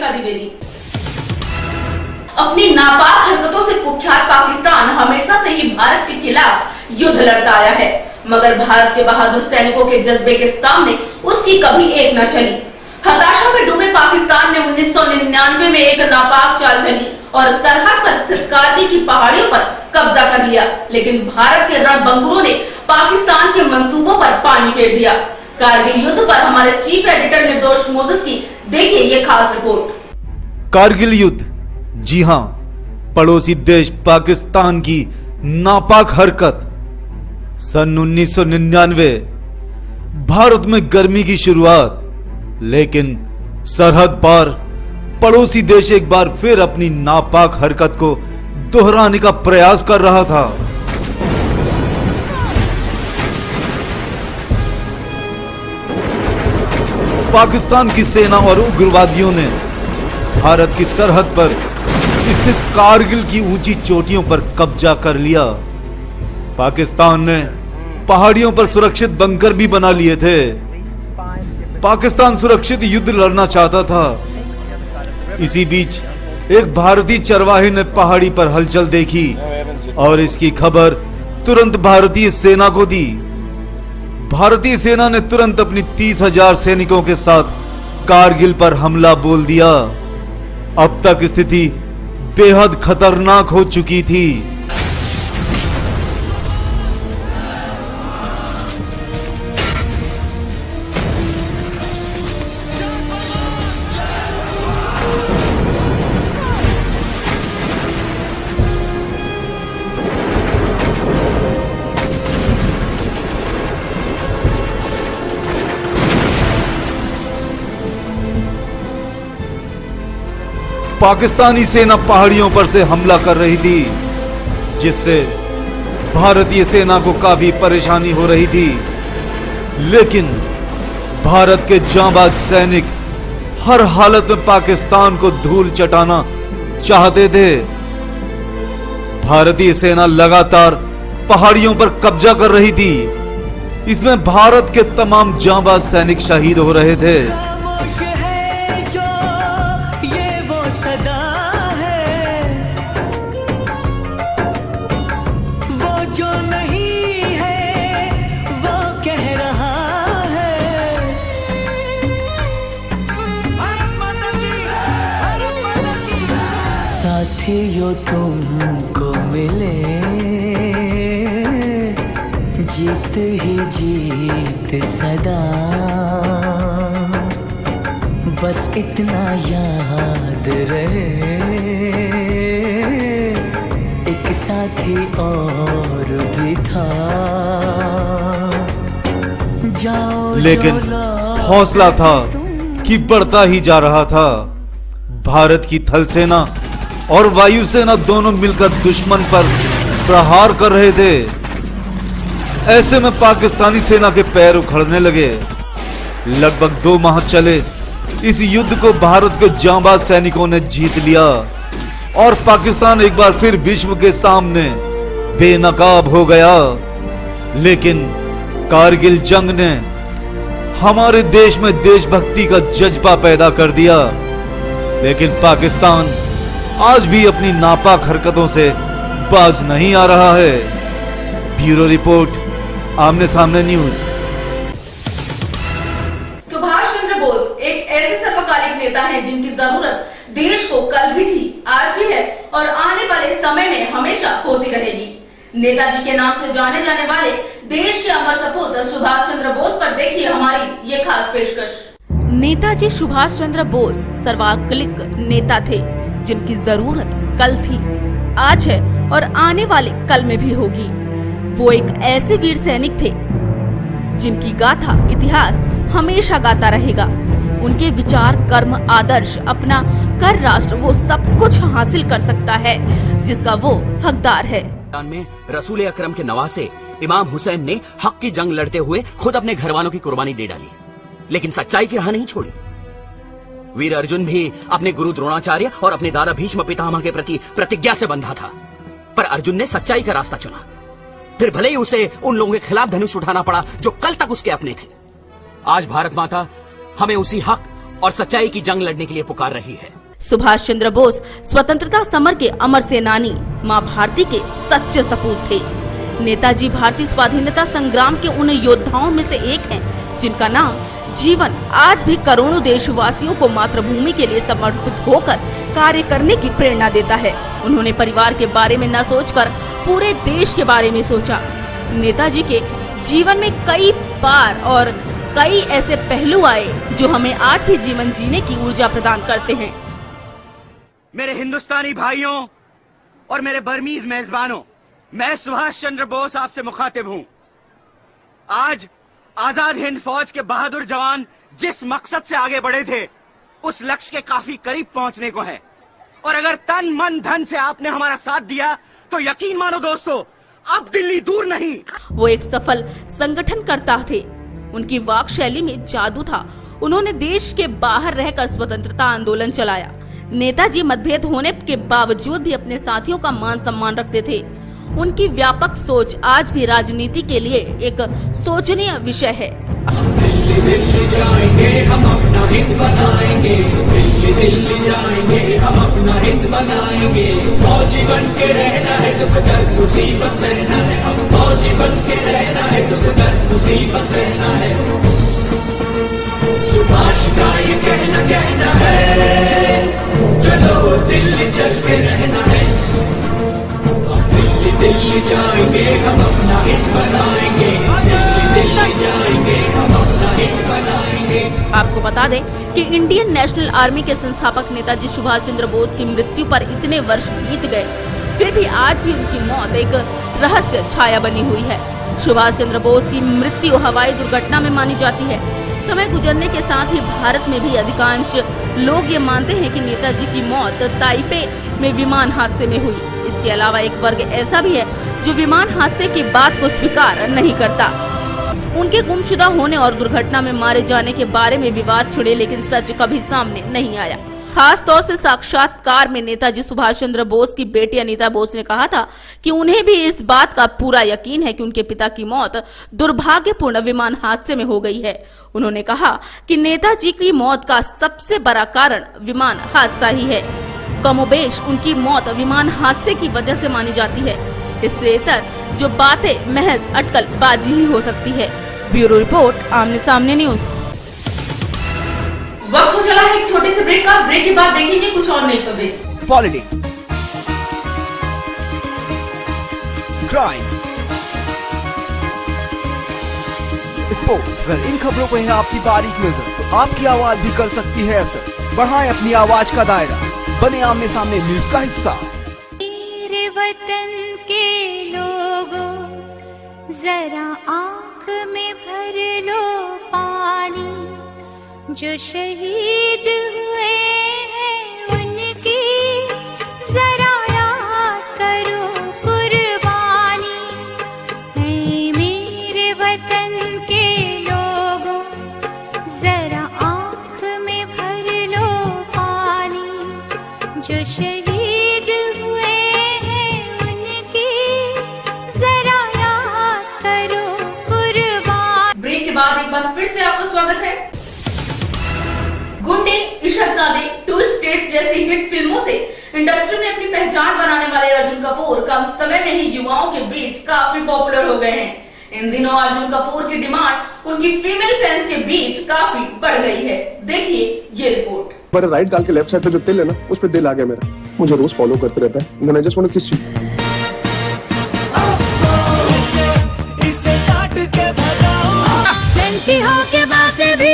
रेखा द्विवेदी। अपनी नापाक हरकतों से कुख्यात पाकिस्तान हमेशा से ही भारत के खिलाफ युद्ध लड़ता आया है, मगर भारत के बहादुर सैनिकों के जज्बे के सामने उसकी कभी एक न चली। हताशा में डूबे पाकिस्तान ने 1999 में एक नापाक चाल चली और सरहद पर स्थित कारगिल की पहाड़ियों पर कब्जा कर लिया, लेकिन भारत के रणबंकुरों ने पाकिस्तान के मंसूबों पर पानी फेर दिया। कारगिल युद्ध पर हमारे चीफ एडिटर निर्दोष मोसेस की देखिए ये खास रिपोर्ट। कारगिल युद्ध, जी हां, पड़ोसी देश पाकिस्तान की नापाक हरकत। सन 1999 भारत में गर्मी की शुरुआत, लेकिन सरहद पार पड़ोसी देश एक बार फिर अपनी नापाक हरकत को दोहराने का प्रयास कर रहा था। पाकिस्तान की सेना और उग्रवादियों ने भारत की सरहद पर स्थित कारगिल की ऊंची चोटियों पर कब्जा कर लिया। पाकिस्तान ने पहाड़ियों पर सुरक्षित बंकर भी बना लिए थे। पाकिस्तान सुरक्षित युद्ध लड़ना चाहता था। इसी बीच एक भारतीय चरवाहे ने पहाड़ी पर हलचल देखी और इसकी खबर तुरंत भारतीय सेना को दी। भारतीय सेना ने तुरंत अपनी 30,000 सैनिकों के साथ कारगिल पर हमला बोल दिया। अब तक स्थिति बेहद खतरनाक हो चुकी थी। पाकिस्तानी सेना पहाड़ियों पर से हमला कर रही थी, जिससे भारतीय सेना को काफी परेशानी हो रही थी। लेकिन भारत के जांबाज सैनिक हर हालत में पाकिस्तान को धूल चटाना चाहते थे। भारतीय सेना लगातार पहाड़ियों पर कब्जा कर रही थी। इसमें भारत के तमाम जांबाज सैनिक शहीद हो रहे थे। साथियों तुमको मिले जीत ही जीत सदा, बस इतना याद रहे एक साथी और भी था। लेकिन हौसला था कि बढ़ता ही जा रहा था। भारत की थल सेना और वायुसेना दोनों मिलकर दुश्मन पर प्रहार कर रहे थे। ऐसे में पाकिस्तानी सेना के पैर उखड़ने लगे। लगभग 2 माह चले इस युद्ध को भारत के जांबाज सैनिकों ने जीत लिया और पाकिस्तान एक बार फिर विश्व के सामने बेनकाब हो गया। लेकिन कारगिल जंग ने हमारे देश में देशभक्ति का जज्बा पैदा कर दिया। लेकिन पाकिस्तान आज भी अपनी नापाक हरकतों से बाज नहीं आ रहा है। ब्यूरो रिपोर्ट, आमने सामने न्यूज। सुभाष चंद्र बोस एक ऐसे सर्वकालिक नेता हैं जिनकी जरूरत देश को कल भी थी, आज भी है और आने वाले समय में हमेशा होती रहेगी। नेताजी के नाम से जाने जाने वाले देश के अमर सपूत सुभाष चंद्र बोस पर देखिए हमारी ये खास पेशकश। नेताजी सुभाष चंद्र बोस सर्वकालिक नेता थे जिनकी जरूरत कल थी, आज है और आने वाले कल में भी होगी। वो एक ऐसे वीर सैनिक थे जिनकी गाथा इतिहास हमेशा गाता रहेगा। उनके विचार, कर्म, आदर्श अपना कर राष्ट्र वो सब कुछ हासिल कर सकता है जिसका वो हकदार है। में रसूल अकरम के नवासे इमाम हुसैन ने हक की जंग लड़ते हुए खुद अपने घरवालों की कुर्बानी दे डाली, लेकिन सच्चाई की राह नहीं छोड़ी। वीर अर्जुन भी अपने गुरु द्रोणाचार्य और अपने दादा भीष्म पितामह के प्रति प्रतिज्ञा से बंधा था, पर अर्जुन ने सच्चाई का रास्ता चुना। फिर भले ही उसे उन लोगों के खिलाफ धनुष उठाना पड़ा जो कल तक उसके अपने थे। आज भारत माता हमें उसी हक और सच्चाई की जंग लड़ने के लिए पुकार रही है। सुभाष चंद्र बोस स्वतंत्रता समर के अमर सेनानी, माँ भारती के सच्चे सपूत थे। नेताजी भारतीय स्वाधीनता संग्राम के उन योद्धाओं में से एक हैं जिनका नाम जीवन आज भी करोड़ों देशवासियों को मातृभूमि के लिए समर्पित होकर कार्य करने की प्रेरणा देता है। उन्होंने परिवार के बारे में न सोचकर पूरे देश के बारे में सोचा। नेताजी के जीवन में कई पार और कई ऐसे पहलू आए जो हमें आज भी जीवन जीने की ऊर्जा प्रदान करते हैं। मेरे हिंदुस्तानी भाइयों और मेरे बर्मीज मेजबानों, मैं सुभाष चंद्र बोस आपसे मुखातिब हूं। आज आजाद हिंद फौज के बहादुर जवान जिस मकसद से आगे बढ़े थे, उस लक्ष्य के काफी करीब पहुंचने को है। और अगर तन मन धन से आपने हमारा साथ दिया तो यकीन मानो दोस्तों, अब दिल्ली दूर नहीं। वो एक सफल संगठनकर्ता थे। उनकी वाक शैली में जादू था। उन्होंने देश के बाहर रहकर स्वतंत्रता आंदोलन चलाया। नेताजी मतभेद होने के बावजूद भी अपने साथियों का मान सम्मान रखते थे। उनकी व्यापक सोच आज भी राजनीति के लिए एक सोचनीय विषय है। दिल्ली दिल्ली जाएंगे हम अपना हिंद बनाएंगे, दिल्ली दिल्ली जाएंगे हम अपना हिंद बनाएंगे। फौजी बन के रहना है, दुख दर्द मुसीबत सहना है। हम फौजी बन के रहना है, दुख दर्द मुसीबत सहना है। सुभाष का ये कहना है, चलो दिल्ली चल के रहना है। दिल्ली दिल्ली जाएंगे हम अपना हिंद बनाएंगे, दिल्ली दिल्ली जाएंगे हम अपना हिंद बनाएंगे। आपको बता दें कि इंडियन नेशनल आर्मी के संस्थापक नेताजी सुभाष चंद्र बोस की मृत्यु पर इतने वर्ष बीत गए, फिर भी आज भी उनकी मौत एक रहस्य छाया बनी हुई है। सुभाष चंद्र बोस की मृत्यु हवाई दुर्घटना में मानी जाती है। समय गुजरने के साथ ही भारत में भी अधिकांश लोग ये मानते हैं कि नेताजी की मौत ताइपे में विमान हादसे में हुई। इसके अलावा एक वर्ग ऐसा भी है जो विमान हादसे की बात को स्वीकार नहीं करता। उनके गुमशुदा होने और दुर्घटना में मारे जाने के बारे में विवाद छिड़े, लेकिन सच कभी सामने नहीं आया। खास तौर से साक्षात्कार में नेताजी सुभाष चंद्र बोस की बेटी अनीता बोस ने कहा था कि उन्हें भी इस बात का पूरा यकीन है कि उनके पिता की मौत दुर्भाग्यपूर्ण विमान हादसे में हो गई है। उन्होंने कहा कि नेताजी की मौत का सबसे बड़ा कारण विमान हादसा ही है। कमोबेश उनकी मौत विमान हादसे की वजह से मानी जाती है। इससे इतर जो बातें महज अटकल बाजी ही हो सकती है। ब्यूरो रिपोर्ट, आमने सामने न्यूज। वक्त हो चला है एक छोटे से ब्रेक का। ब्रेक के बाद देखेंगे कुछ और नई खबरें। Politics, crime, sports. अगर इन खबरों पर है आपकी बारीक नजर तो आपकी आवाज भी कर सकती है असर। बढ़ाएं अपनी आवाज का दायरा, बने आमने सामने न्यूज का हिस्सा। मेरे वतन के लोगों, जरा आंख में भर लो पानी। जो शहीद हुए हैं उनकी जरा याद करो कुर्बानी। ऐ मेरे वतन के लोगों, जरा आंख में भर लो पानी। जो शहीद हुए हैं उनकी जरा याद करो कुर्बानी। ब्रेक के बाद एक बार फिर से आपका स्वागत है। गुंडे, इशकजादे, टू स्टेट्स जैसी हिट फिल्मों से इंडस्ट्री में अपनी पहचान बनाने वाले अर्जुन कपूर कम समय में ही युवाओं के बीच काफी पॉपुलर हो गए हैं। इन दिनों अर्जुन कपूर की डिमांड उनकी फीमेल फैंस के बीच काफी बढ़ गई है। देखिए ये रिपोर्ट। मेरा राइट गाल के लेफ्ट साइड पे जो तिल है ना, उस पे दिल आ गया मेरा। मुझे रोज फॉलो करते रहता है। मैं जस्ट वांट टू किस यू। इसे काट के भगाओ। सेंटी हो के बातें भी,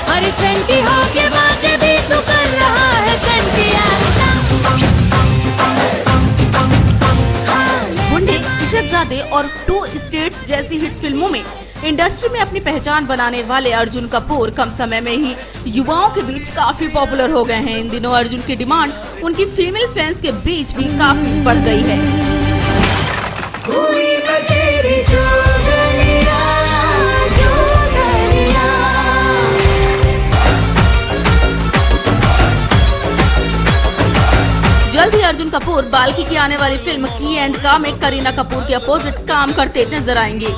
अरे सेंटी हो के बातें भी तू कर रहा है सेंटियाना। गुंडे, इशकजादे और टू स्टेट्स जैसी हिट फिल्मों में इंडस्ट्री में अपनी पहचान बनाने वाले अर्जुन कपूर कम समय में ही युवाओं के बीच काफी पॉपुलर हो गए हैं। इन दिनों अर्जुन की डिमांड उनकी फीमेल फैंस के बीच भी काफी बढ़ गई है। जल्द ही अर्जुन कपूर बाल्की की आने वाली फिल्म की एंड का में करीना कपूर के अपोजिट काम करते नजर आएंगे।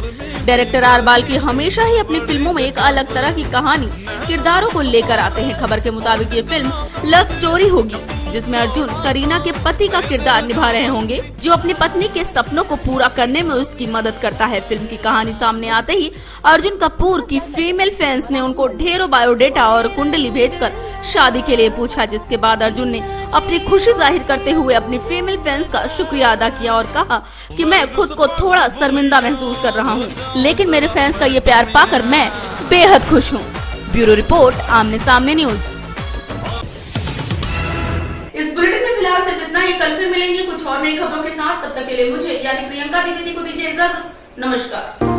डायरेक्टर आर बाल्की हमेशा ही अपनी फिल्मों में एक अलग तरह की कहानी किरदारों को लेकर आते हैं। खबर के मुताबिक ये फिल्म लव स्टोरी होगी, जिसमें अर्जुन करीना के पति का किरदार निभा रहे होंगे, जो अपनी पत्नी के सपनों को पूरा करने में उसकी मदद करता है। फिल्म की कहानी सामने आते ही अर्जुन कपूर की फीमेल फैंस ने उनको ढेरों बायोडेटा और कुंडली भेजकर शादी के लिए पूछा, जिसके बाद अर्जुन ने अपनी खुशी जाहिर करते हुए अपनी फीमेल फैंस का शुक्रिया अदा किया और कहा कि मैं खुद को थोड़ा शर्मिंदा महसूस कर रहा हूँ, लेकिन मेरे फैंस का ये प्यार पाकर मैं बेहद खुश हूँ। ब्यूरो रिपोर्ट, आमने सामने न्यूज। इस बुलेटिन में फिलहाल सिर्फ इतना ही। कल फिर मिलेंगे कुछ और नई खबरों के साथ। तब तक के लिए मुझे यानी प्रियंका द्विवेदी को दीजिए इजाजत। नमस्कार।